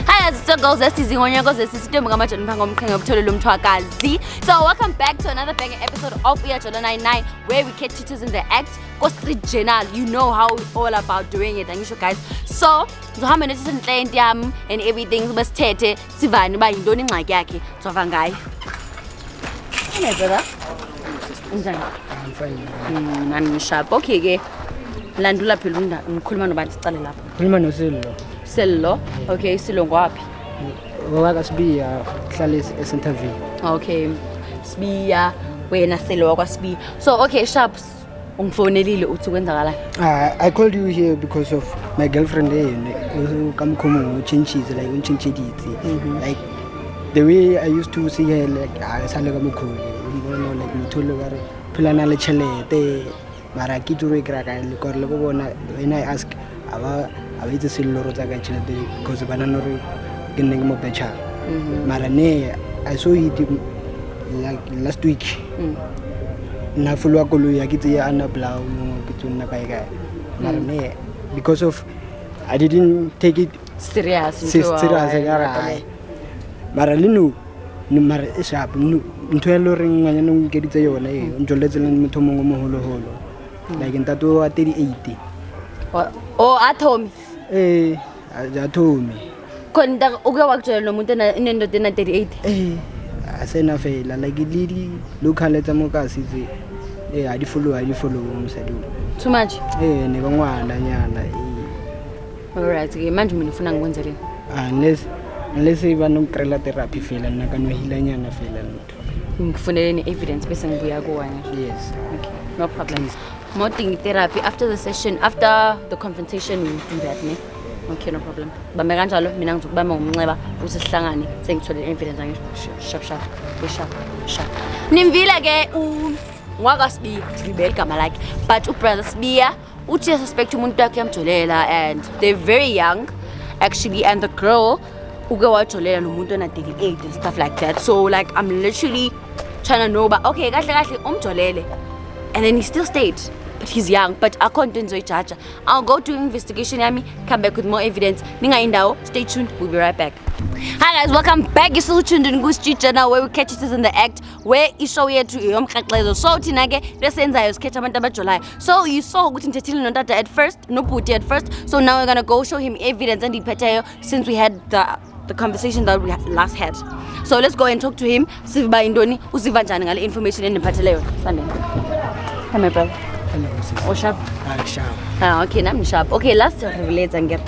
Hi guys, so girls, this is Zihonya because this is So welcome back to another banging episode of Uyajolo 99 where we catch cheaters in the act. You know how we're all about doing it, and you guys. So how many and everything must tete Sivani by Indoni Magaki. So Vangai. Hey brother. I'm fine. I'm sharp. Okay, Landula Pilunda and Kulman about Stalila. Kulman Osillo. Sello. Okay, Silongwapi. Wakasbia Salis is interview. Okay. Sbia when I say so okay, sharps. I called you here because of my girlfriend who come changes like the way I used to see her like I when I ask about the silver because I saw it like last week. Because of I didn't take it serious. Maralinu number sharp ring get it like in Tato at 80. Oh, at home. At home. Conduct Uga no Mutana in the 38. I say na fail like it lady look at Moka city. I follow too much. Never one. Alright, imagine Funang Windsor. Unless even no therapy fail and I can heal and fail. For any evidence based on yes. Okay, no problem. More thing therapy after the session, after the confrontation, we do that, ne? Okay, no problem. But my grandchild, Minang to Bama, never was a slangani, saying to the evidence. Sharp. Nimvila ge wagas be rebel like, but brothers beer, which is suspect to Muntakiam Tolela, and they're very young, actually, and the girl who go out Tolela no Muntana 38 and stuff like that. So like I'm literally trying to know about okay, Tolele. And then he still stayed. But he's young, but I can't do it. I'll go to investigation, come back with more evidence. Stay tuned, we'll be right back. Hi guys, welcome back. You're still tuned in Goose Street Channel where we catch it in the act, where you show here to so Tinage, let's end July. So you saw Gutin at first, no putty at first. So now we're gonna go show him evidence and the since we had the conversation that we last had. So let's go and talk to him. Siva Indoni, Usivanjangal information in the Pataleo. Sunday. Hi my brother. Hello, sharp. Sharp. Okay, I'm sharp. Okay, last relate and get.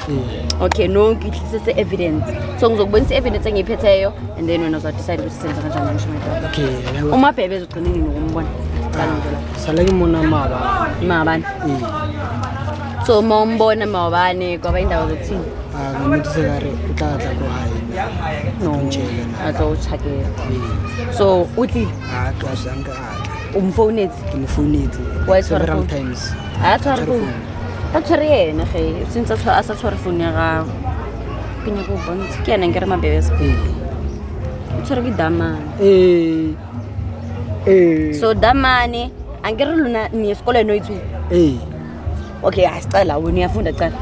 Okay, no, it's evidence. So once evidence and and then when I decide to send okay. My baby is going to one. So mom born a mavane going down the team. I don't check it. So Uti phone it. Why several times? That's since I saw for phone. Can you go bonds? Can I get my babies? So Damani and get near school and no Okay, asicela wena uyafunda cala.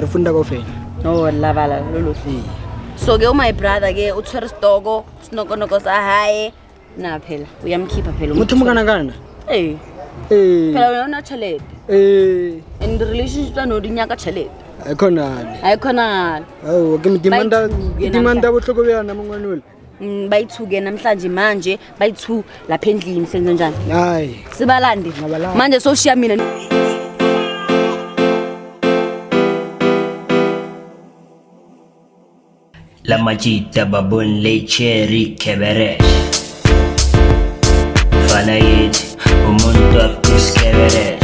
Refunda kaofela. Oh lavala lolu. So ke my brother ke uthwere stoko sinokonoko sa haye na phela uyamkhipha phela Muthu mukana. Phela wena chalete. In the relationship no dinyaka chalete. Ayikhona. Awu ke dimanda bohloko beyana mongwanole. Bayithuke namhlanje manje bayithu lapha endlini senze njani? Hayi. Sibalande. Manje soshiya mina. La Majita Babun Lecheri Kebere Fanayid Umuntu Akus Kebere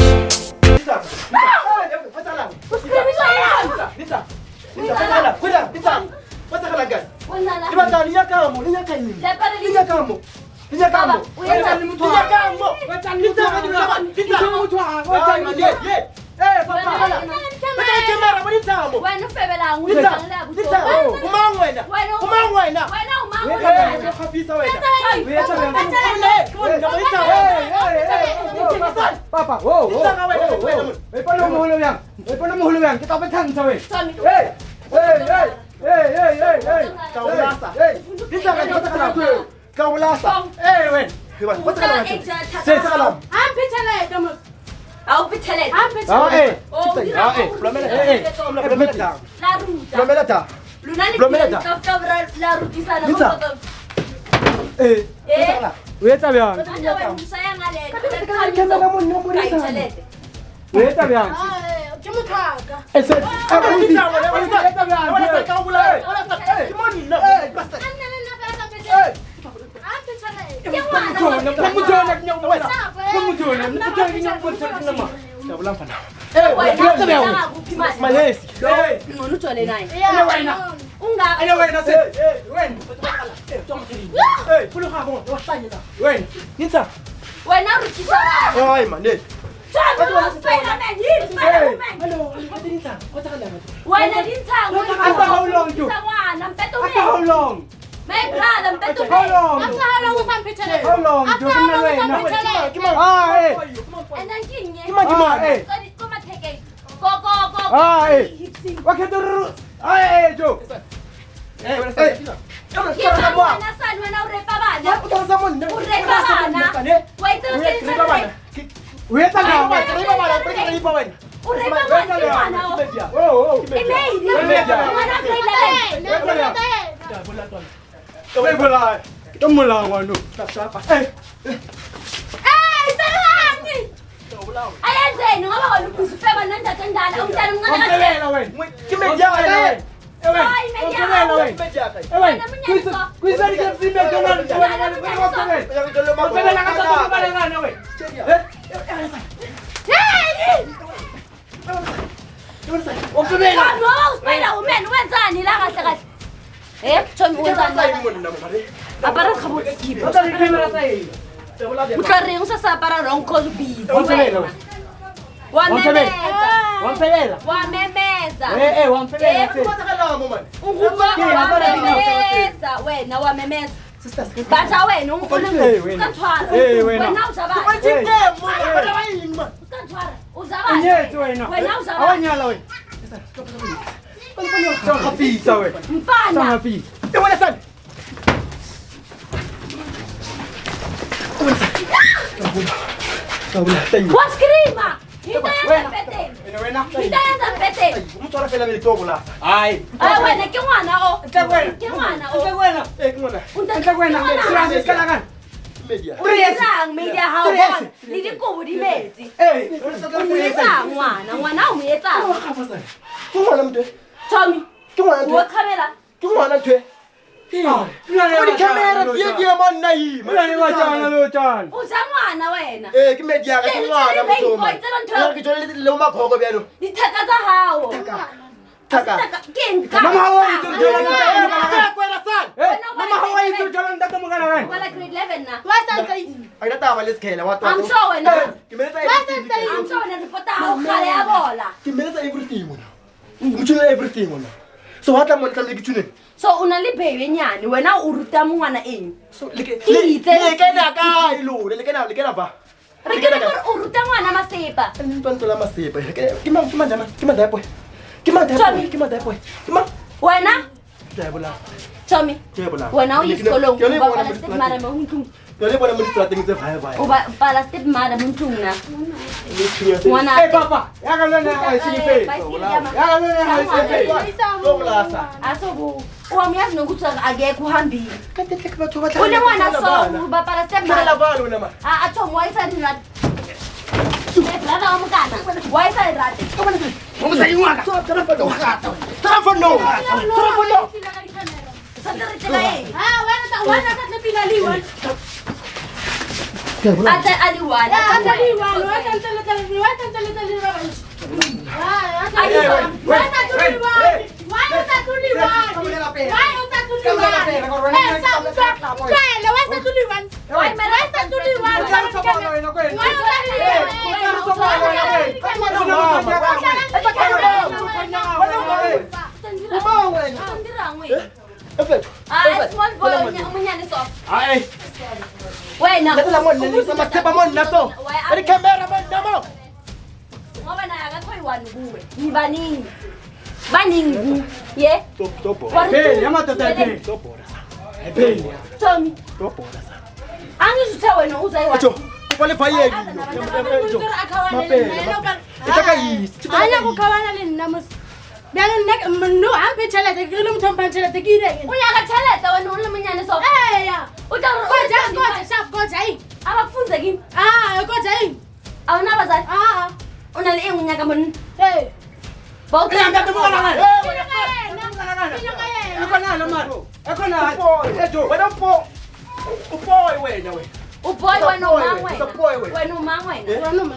Papa, kita betang sawe. Kau lasa. Wen. So unali baby nyani wena uruta mwana eng. So lekena ka ilo lekena ba. Re ke re o ruta ngwana masepa. Nne ntse la masepa. Ke mang boy. Ke mang boy. Wena? Ke bola. Tommy. Ke bola. Wena o isekolong o ba pala step mara mo ntlong. Yo le bona mo ditrateng tse vai. O ba pala step mara mo ntlong na. Ngwana. Eh papa, ya ka lona ha se dife. Ya ka lona ha se dife. Lo blasa. Asobo. O amyazi nokuthi akekho uhambile. Kanti ke batho ba tla. Ule ngwana so ba pala step Mara mara. la valo wena ma. Tom why sa dinat. Brother wa mokana. Why sa irate? Mo sa ingwaka. Tara fa no. Tara fa no. Wena ka tlepilaliwan. Ata aliwan. Small boy umunyane so. Ai. Wena. Ngala mo nini sama tepa mo naso. Ari camera mo namo. Ngoba naye akakho iwani kuwe. Yibaningi. Baningi. Ye? Topo. Hey, yamadoda hey. Topo. Hey. Tommy. Topo. Angizuthe wena uzayiwa. Acho. Qualify yini? Itaka yisi. Anya kukawana le nna mos. Bjalo nna no a phethelete ke le mthompa thelete ke ireng. Unyaka thelete wena o le monyane so. Eya. Uta Koja yini? abakufunze kimi. Koja yini? Awunabazali? Una le engwe nyaka monna. Hey. Ba Ke ngata mo kana. Ekona lo maro. Ekona. Ejo, wena po. Upoy wena we. Uboy wena umangwe. Upoy wena. Wena umangwe.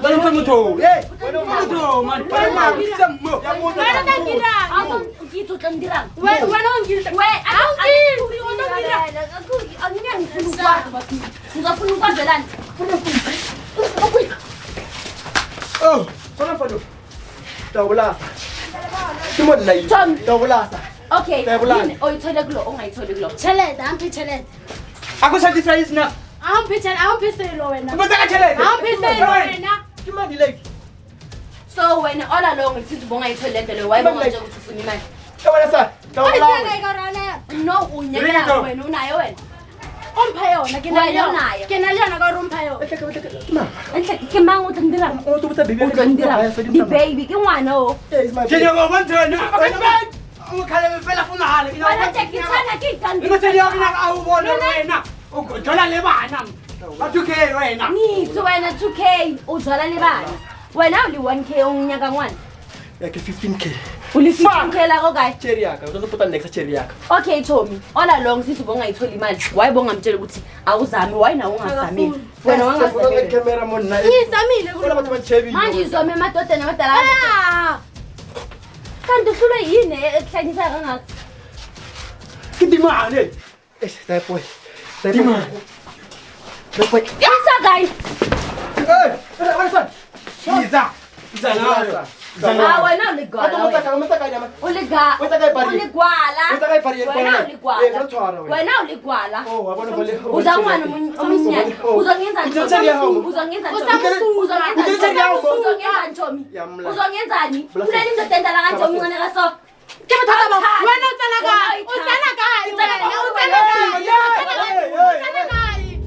Ba lo motho. Eh, wena Motho man. Wena semmo. Ya mo. Wena ka dirang. Ako ngitho tlandirang. Wena ongirisa. We Awungiri onongira. angingeni ngifuna ukwazi bathi. Ngizofuna ukwazelani? Oh, kona falo. Tawulasa. Timo la yi. Tom. Tawulasa. Okay. Tebulani. Oyithole kulo ongayitholi kulo. Thelete ampi thelete. Ako satisfied na. Ampi selo wena. Ubutaka chelete. Ampi selo wena. Kimani like. So when all along ngithi bongayitholi lento le wayibonga nje ukuthi ufuna imali. Tawula sa. Ayithanga Tawula. ikarana. No unyaka wena unayo wena. Umpha yona ke Wena na nayo. ke na yona ka rumpha yona. Enhle ke mang o tlandirang? O to buta baby. O tlandirang. Di baby ke ngwana o. Is my Ke nyaka go ntona. O khale me fela funa hale. Wena tekitsana ke Ino tlandirang. se ya kana ka u bona wena. O jola le bana. Bathuke wena. Ngithi wena 2K uzwala le bana. Wena uli 1K onyaka ngwana. Like 15k. Uli 15K la ko kae? Cherry yaka. Uzophuta next cherry yaka. Okay Tommy, all along sithi bongayitholi imali. Wayibonga mtshela ukuthi awuzami, wayina ungazamile. Wena wangazamile. Camera mo na. Ngizamile Wena batho ba chebi. Manje izome emadodeni abadala. Kanti uhlulwe yini ekuhlanyisa kangaka? Kidimane. That boy. That boy. Yisa guys. Hey, what is that? Iza. Iza na. Ah wena uligwala. Umutaka nyama. Uliga. Uligwala. Wena uligwala. Oh, wabona vale. Uzangwana umunyanya. Uzongenza njani? Uzongenza njani? Uzongenzani? Kuleli ndoda la kanje umncane kaso. Ke bothata ba wena o tsena ka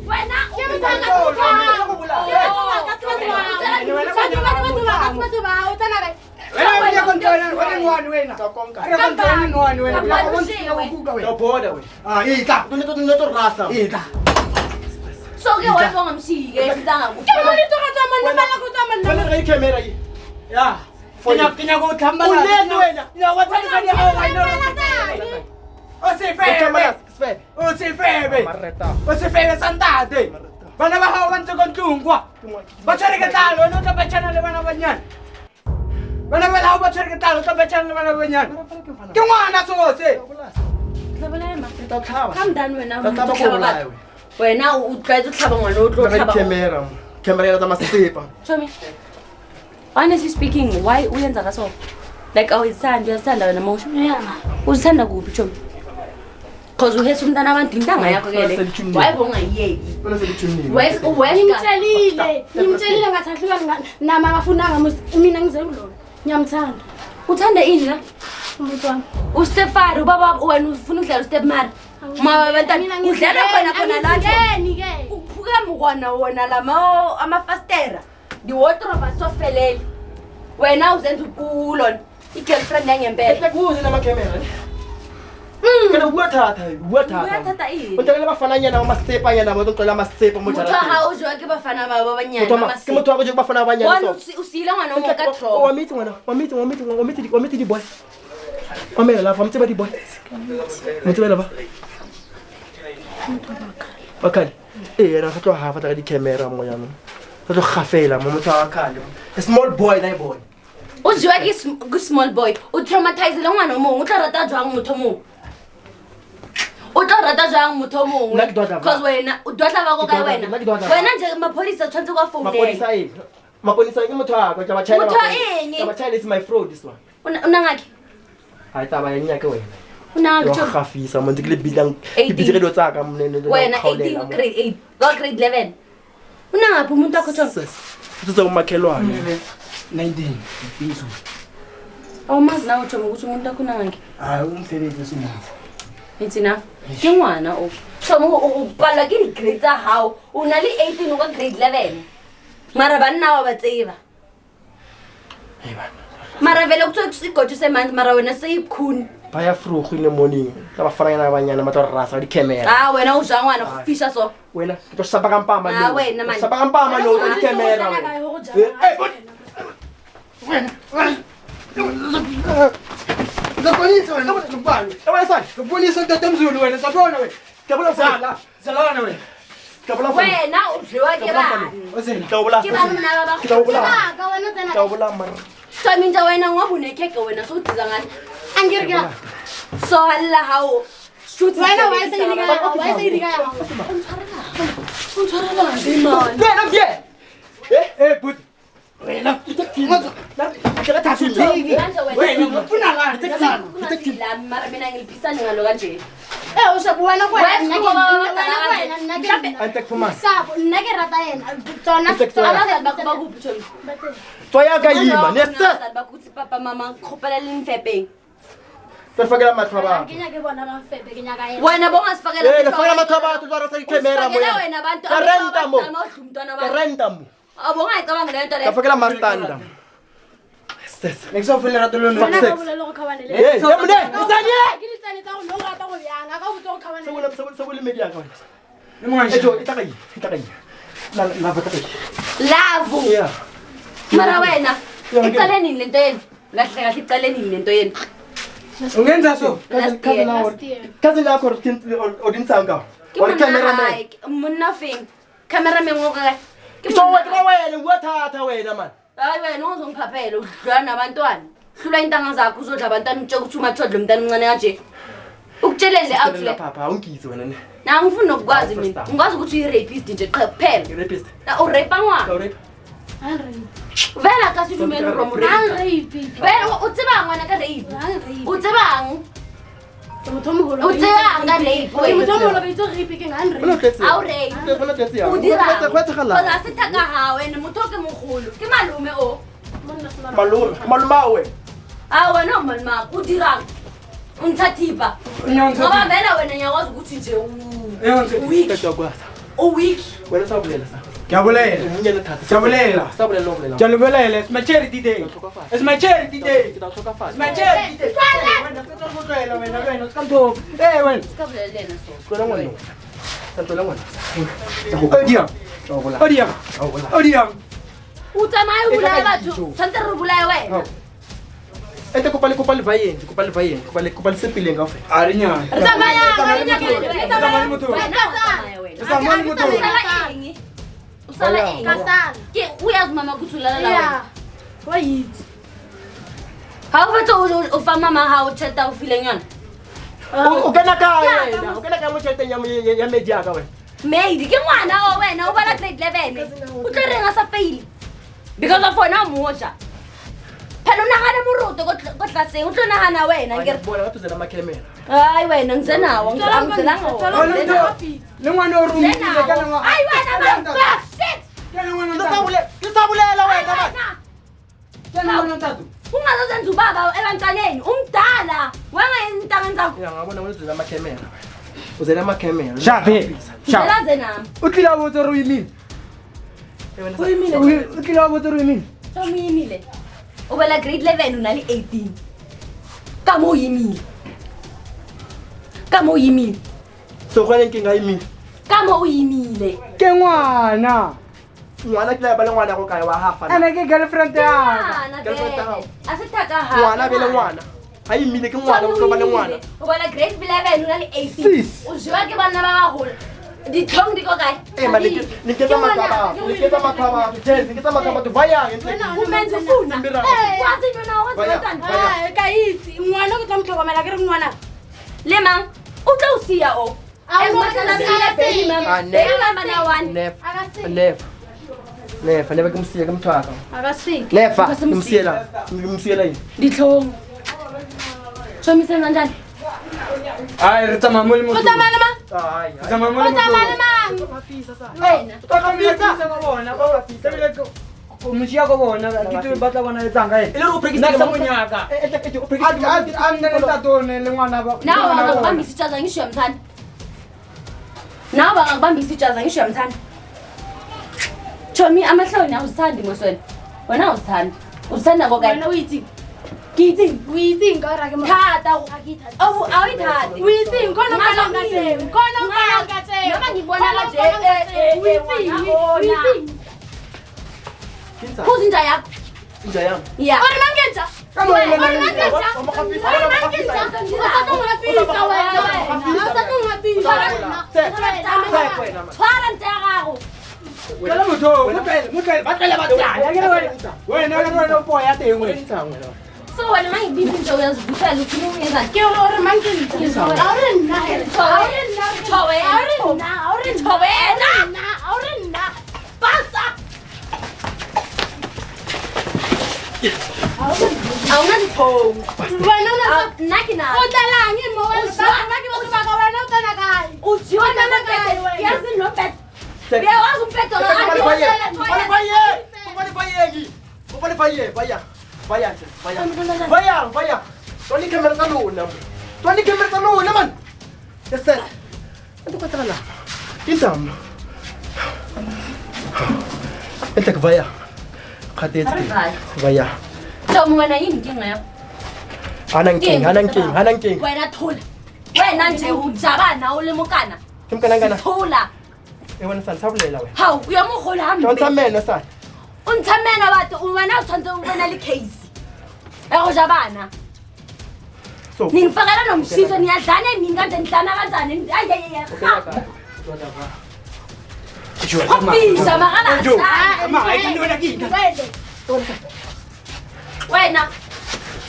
Wena ke bothata ka Wena ya kontona, wena ngwani wena. Wena kontona ngwani wena. Toboda we. Ita. Tuneto rasa. Ita. so ke wayibonga mshike sitanga ku. Wena ga camera yi. Ya. Kinya go thamba na. Uleni wena. Ya wathanda ni hawo wena. O se febe. Marreta. O se febe santate. Bana ba hawo bantse ko ntungwa. Ba tshwere ke talo, no tla betšhana le bana banyane. Bana ba lawo ba tshwere ke talo, tla betšhana le bana banyane. Ke ngwana sose. Hlabalema. Tatlhaba. Calm down wena. Tatlhaba ko bolaya we. Wena o tlwaetse tlhaba ngwana o tlo tlhaba. Camera. Camera ya tama sepa. Tommy. Honestly speaking, why uyenza kaso? Like awuzithanda, uyazithanda wena motion. Yeah. Uzithanda kuphi Tommy? Cause uhesa umntana abantu intanga yakho ke le. Wayibonga yiyeki. Wena selithunile. Ngimtshelile ngathi ahlukani nama abafunanga mina ngize kulona. Ngiyamthanda. Uthanda ini la? Umuntu wami. Ustefari ubaba wena ufuna ukudlala ustep mara. Ma bantwana udlala khona lapho. Ke. Uphuka mukwana wona lama amafastera. Di wardrobe asofelele. Wena uzenza ukulona. I-girlfriend yangempela. Kuze nama camera. Kana uwathatha ini? Untala bafananyana amasepa botocela amasepa Mutho ha uzwa ke bafana baba abanyana ke motho wa go bafana abanyana so. Usile ngwana mo ka tro. Wa miti di boy. Amela la famtse ba di boy. Motse ba ba. Bakali. Ra tlo ha fata di camera mo yana. Tlo khafela mo motho wa khale. A small boy that boy. Uzwa ke small boy. U traumatize le ngwana mo o tla rata jwang motho mo. O tla rata jang motho mongwe because wena o dotla ba go ka wena nje mapolisa tshwantse kwa phone mapolisa ke motho a ka ba China motho eng ba China is my fraud this one una ngaki ha taba ya nya ke wena una go khafisa mo ntse ke le bilang ke bitselo tsa ka mone wena 18 grade 8 go grade 11 una ngaphi umuntu akho tshona utse umakhelwane 19 bizo awumazi nawe uthi ukuthi umuntu akho nangaki hayi umsebenzi sinawo Itsina ke ngwana o so mo pala ke di grade tsa hao o na le 18 o ka grade 11 mara banna wa ba tseba mara vele kuthiwa kusigojo semanzi mara wena seyikhuni baya frugu in the morning ka ba faranyana abanyana matlo rasa di camera wena o jwa ngwana go fisha so wena ke tlo sapa ka mpama no wena man sapa ka mpama no di camera Polisi wena ngubani? Ewesana, polisi ntate mzulu wena sabona wena. Dabula Sala, salana wena. Dabula wena udliwa ke bani? Ozela. Dabula. Ke bani na ba? Ka wena tsena. Dabula mara. So minja wena ngoba unekeke wena so udiza ngani? Angirika. So alla hawo. Shoot Wena wayeseyirika yawo. Untshwarela ndimani. Wena mje. But Wena Kaya tathi ndiki. Wena ufuna la La mara mina ngiliphisana ngalo kanje. Ushabu wena Antek Thomas. Sabo nake rata yena. Tsona Abazali bakho bakuphi tholi? Toya ka yima, nesta. Bakuthi papa mama ngikhophela limfepeng. Perfakela mathaba. Kenya ke bona ba mfebe kenya ka yena. Wena bongasifakela Nafakela mathaba tu rata di camera mo. wena abantu Karenta mo. abamntwana ba. Karenta mo. Abongayicabanga le nto le. Nafakela mastanda. Next ofela rato lo no. Wena ka bolela go khawane le. Yamune, isanye. Ke ditsane tsa go no rata go yana ka botso go khawane. Sebule media ka wena. Ni manje. Ejo, itakayi. La batakayi. Lavu. Yeah. Mara wena icale nini lento yeni? Kahle kahle icale nini lento yeni? Ungenza so. Kazi yakho odintsanga. Or cameraman. Monna feng. Cameraman ngo ka. So wena wathatha wena man. Hayi wena uzongiphaphela udlwana nabantwana. Hlula intanga zakho uzodla abantwana utshela ukuthi umathodla umntana omncane kanje. Ukutshelele out le. Papa, ungizwe wena ne. Na ngifuna ukwazi mina. Ngikwazi ukuthi uyi-rapist nje kuphela. Rapist. Na urape ngwana. Rape. Vela ka se dumele ro mo rape. Vela o tseba ngwana ka rape. O tsebang? Motomogolo. O tsebang ka rape. Motomogolo ba itse rape ke ngane rape. Bona tletse. Au rape. Bona tletse ya. O dira. Kwetsa gala. Ba se thaka ha wena motho ke mogolo. Ke malume o. Maluma we. Ah wena o maluma o dirang. Unthathipa. Ngoba vela wena ngiyakwazi ukuthi nje week. Week. Wena sabulela sa. Ngiyabulela. Unyele thatha. Siyabulela. Sabulela lobulela. Ngiyabulela. It's my charity day. It's my charity day. Kitatoka fast. It's my charity day. Wena sithokozela wena sikamthobi. Wena. Sikabulelena so. Kwela ngwana. Santola ngwana. Odiya. Utsamaya o bolaya batho. Tshwantse re bolaya wena. Ete kopa le vayeng, kopa le sepileng ka ofela. Arinya. Tsamaya usala eng? Kasala. Ke uyazi mama ukuthi ulala la wena. Yeah. Wait. Ha o batla o fa mama ha o tsheta o fileng yona. O kena ka wena, o kena ka mo tšhelete ya media ka wena. Maid ke ngwana o wena o bala grade 11. O tla reng a sa fail. Because of wena moja. phela unahana muruto kodlaseng utlo nahana wena ngere Bona ngathi uzela amakhemera. hayi wena ngizenawo angizelanga Le ngwana o rumile kana ngwa. hayi wena shit Kana ngwana ntatu. Ngisabulela wena manje. Kana ngwana ntatu. ungazozenza ubaba ebantwaneni umdala wangayenza intangani zakho Ngiyabona ukuthi uzela amakhemera. Uzela amakhemera. Shape. Shape. ngelaze nami Utlila botso ro yimile. uyimile Utlila botso ro yimile. somuyimile ubela grade 11 unali 18 kama uyimile So khona inkinga yimi. kama uyimile Ke ngwana. Ngwana kila ba le ngwana go kae wa hafa. Ana ke girlfriend ya. Girlfriend ya hao. asithaka ha Ngwana be le ngwana. Ha imile ke ngwana o ba le ngwana. ubela grade 11 unali 18 Sis. uziwa ke bana ba baholo ditlhong di ko kae Niketa makaba. Jezi, niketa makaba tu vaya yente. umenze ufuna kwazi yona Vaya. ka itse ngwana go tla mtlhokomela ke re ngwana le mang o tla o sia o Never kumsiya kumthwaka. akasiki Never kumsiyela yini? ditlhong shomisana njani Ai re tsamaya mo le mo. o tsamaya ma Hayi. Tsamaya mo o le mo. tsamaya ma wena Tsamaya go bona ba fisa bile ko musiya go bona ke tlo batla bona etsanga e. Ile o Nna sa monyaka. Anne le tatone le ngwana ba. nawe bangakubambisa ijaza ngisho yamthanda nawe bangakubambisa ijaza ngisho yamthanda chomi amahloni awuzithandi moswena wena awuzithandi uzithanda kokayi wena uyitsi kithi uyitsi ngara ke ma thata awuyithandi uyitsi khona ngala ngathi khona ngala ngathi noma ngibona kanje uyitsi kuzinja yakho Inja yami. ya ori mangenja ori mangenja ori mangenja usatungafisa wena usatungafisa twala nte ya gago Wena motho, motlele ba tlele ba tsaya. Ke re wena ke wena po ya teng wena. so wena mangibibi nje uyazivusela ufuna ukuyenzani ke ori mangenja ori nna ori nna basa awunazithongo wena naki na o tlalang mo wena ba ke mo ba ka wena o tsana kae ujiwa yazi nobet beyawazi umpetho Vaya. Toni kamera ta lona man. Yes. Ito ka tala. Intam. Entek vaya. Khatet. Vaya. Tomu wena yini inkinga yakho Hanang king. wena thula wena nje ujabana ulemukana Kimkana. thula Ewana san sabulela we. hawu uyamuhola hambe Don't mena san. unthamena batho wena uthanda ukubona le case yakujabana So. ningifakela nomshiso niyadlana emini kanje nidlana kanjani ayayaya Kopisa wena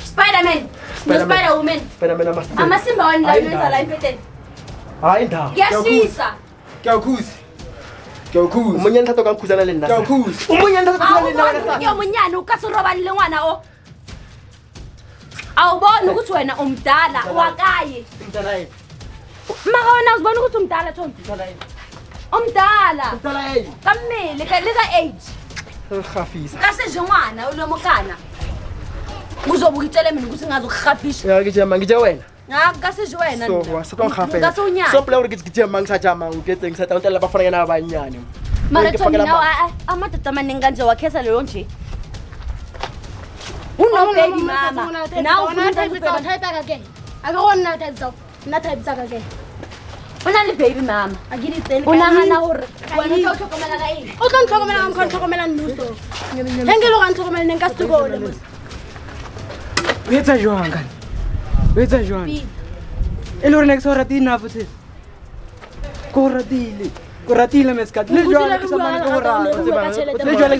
Spider-Man Spider-Woman Spider-Man mas. amasimba wena wenza la impeteni Hayi nda. kuyashisa Umunyana thato ka khuzana le nna. Umunyana thato ka khuzana le nna. ke umunyana ukasurobani le ngwana o awubona ukuthi wena umdala wakaye Mntanayi. maka wena uzibona ukuthi umdala Thombi umdala Mntanayi. kamile leka age Khafisa. kaseje ngwana ulomokana uzobuka itshele mina ukuthi ngazokukhaphisha Ya ngije wena. ngakaseje wena So wasatong khafela. kasounyana So pla uri ngije mang sa jama uketse ngisata untela bafana na abanyane. mara Thombi nawe amadoda amaningi kanje wakhesa lelo nje unobaby mama nawe unale baby mama unagana gore wena o tlhokomela ka eng o tlo ntlhokomela ka mokgwa ntlhokomela nnuso ge nke le go ntlhokomela neng ka sekole mos O etsa jwang kana? O etsa jwang? E le gore ne ke sa rate enough se. Ko ratile meskat. Le jwang ke sa mane ke go rata. Le jwang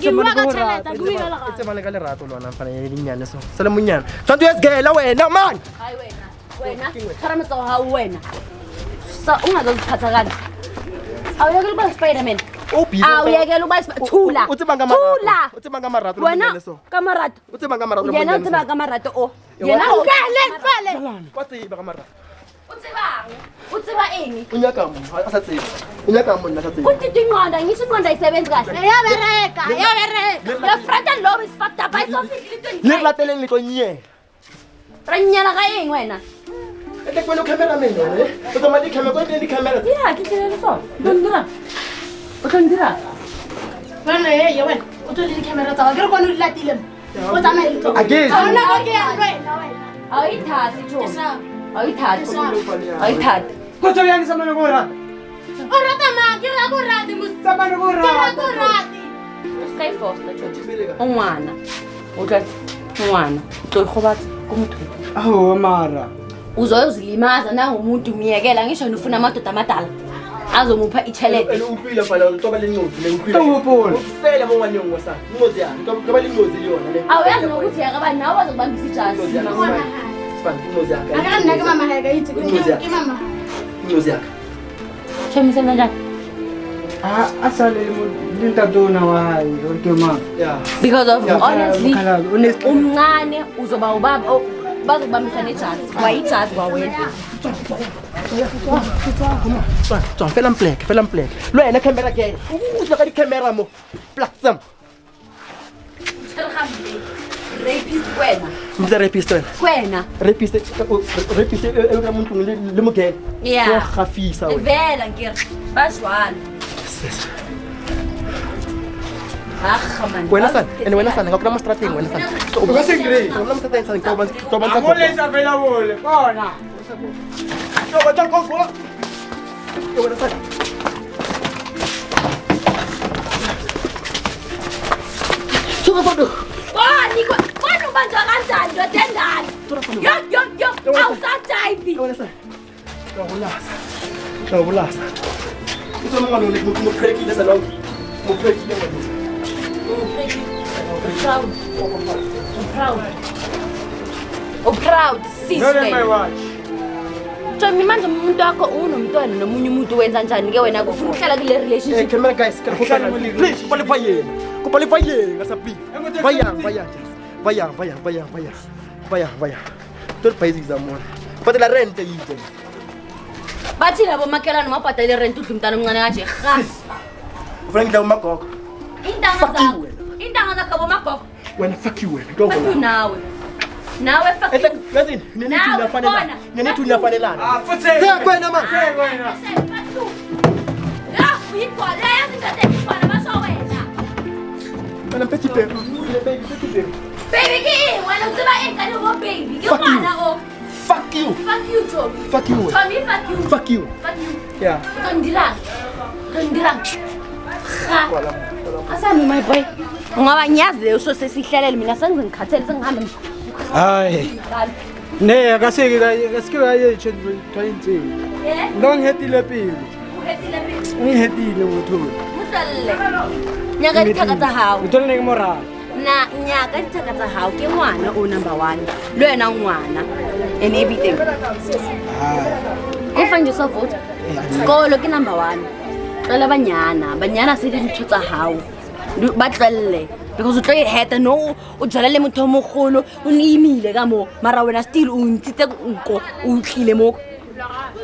ke sa mane ke go rata. Itse mane ka lerato lona mfana ya dinyane so. Sala munyana. Tsanto yesgela wena man. hayi wena tshwara matsogo gago wena sa ungazoziphatha kani awuyakele uba Spider-Man awuyekela ukuba thula thula utseba ngamarato wena kamarato utseba ngamarato yena utseba kamarato o yena Fale. watseba ngamarato utsiba eni unyaka mo asatseba unyaka mo nna asatseba uthi inqonda ngisho inqonda isebenzi kahle Yabereka. your front and lobe is fucked up I saw 25 le lateleng le tlonye ranyana ka eng wena ete kwena cameraman ne o tsama di camera kwena di camera ya ke tsela so Utondira Wena wena. O tsole di-camera tsa wa. Ke re kone o di latile. O tsamaye le tsona. Again. Wena go ke ya wena. awuyithathi jo Ke sa. awuyithathi awuyithathi Kutho yang sama no gora. O rata ma, ke ra go rate mo. Sama no Ke ra go gora. rate. Sky Foster jo ngwana o tla ngwana tlo gobatsa ko motho Aho mara. uzoyozilimaza nangumuntu ngiyekela ngisho nifuna amadoda amadala azomupha i-challenge uphile fana utoba lenqozi le uphile Tawupona. ufela mongwane ngwa sa ngozi ya toba lenqozi liyona le awuyazi nokuthi yakaba nawe bazokubambisa ijazi Span ngozi ya Aka nna ke mama ha ka itse. Ke mama. ngozi ya chemise kanjani Asale mo dinta dona wa hayi ke ma. ya because of honestly honestly. umncane uzoba ubaba bazokubambisa nejazi kwayijazi kwawena Tswa fela mplek lo ena camera ke utswa ka di camera mo platsam rapist wena mtse rapist wena rapist e ka muntu le mogele Yeah. gafisa wena vela nkere bajwana man wena sana ene wena sana ngakuna mastrateng wena sana Uka sengre. ngakuna mastrateng sana toba Amole sa vela vole. Bona. toba tsa kofo wena sana Suka foto. Niko, kwani ubanjwa kanjani ndoda endala? Yo, awusajayivi. wena sana ngabulasa utso mongwana le mo prekile sana mo prekile ngwana Proud, No let my sis. watch. Jomi manje umuntu wakho unomntwana nomunye umuntu wenza njani ke wena kufuna ukuhlala kule relationship? camera guys can please qualify yena ngasa please vaya tot país examone but la rent yide Bathi labo makelana mabhadale rent udla umntana omncane kanje. Ha. ufuna ngidla umagogo Intanga Fuck you, zakho. wena. Intanga zakho bomagogo. wena fuck you wena go Fuck you wena nawe. Nawe fuck ete you. ngazini nene thunya fanelana Ah, futse. Seka kwena man. Seka wena. Ya, uyigwala yazi ndoda ekufana basho wena. wena petit père Baby ki wena utsiba ingane ngo baby. Ke Fuck you. ngwana o. fuck you Fuck you Jomi. fuck you wena Jomi fuck you. fuck you Fuck you. yeah Kondirang. Ha. Asami my boy. Ngoba ngiyazi leyo so sesihlelele mina sengize ngikhathele sengihambe Hayi. Ne akaseke kasike aye 2020. Eh? Ndo ngihedile pilo. Uhethile phi? Ngihedile ngothula. Mutlalle. Nyaka dithaka tsa hao. Ngitole ne ngimora. Na nyaka dithaka tsa hao ke ngwana o number 1. Le wena ngwana and everything. Go find yourself out. Skolo ke number 1. Tlola banyana se di ntho tsa hao. Ba tlalle because o tlo e heta no o jala le motho mogolo o neimile ka mo mara wena still o ntitse nko o tlile mo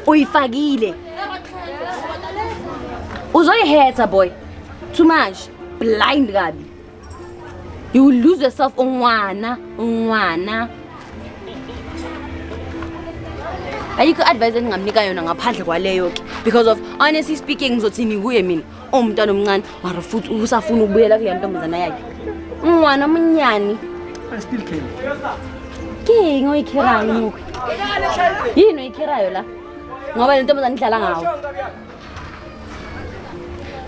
o ifagile uzo e heta boy too much blind gabi you will lose yourself ngwana ayikho advice engingamnika yona ngaphandle kwaleyo ke because of honestly speaking ngizothini kuye mina umntwana omncane mara futhi usafuna ukubuyela kule ntombazana yakhe ngwana omnyani I still can. ke ngoyikherayo muke yini oyikherayo la ngoba le ntombazana idlala ngawo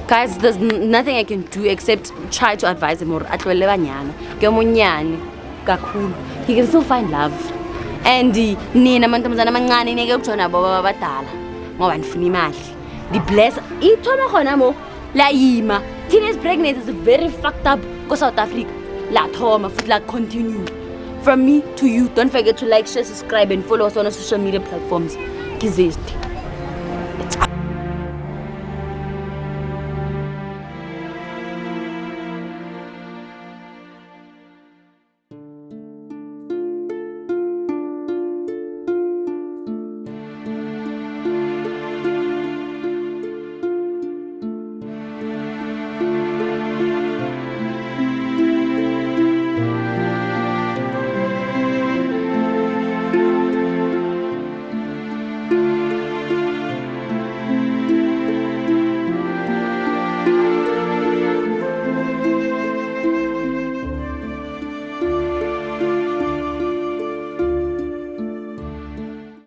guys there's nothing I can do except try to advise him or atlwele banyana ke omnyani kakhulu he can still find love and nina amantombazana amancane neke ukujona baba abadala ngoba nifuna imali the bless ithoma khona mo la yima teenage pregnancy is very fucked up ko South Africa la thoma futhi la continue from me to you don't forget to like share subscribe and follow us on our social media platforms kizesti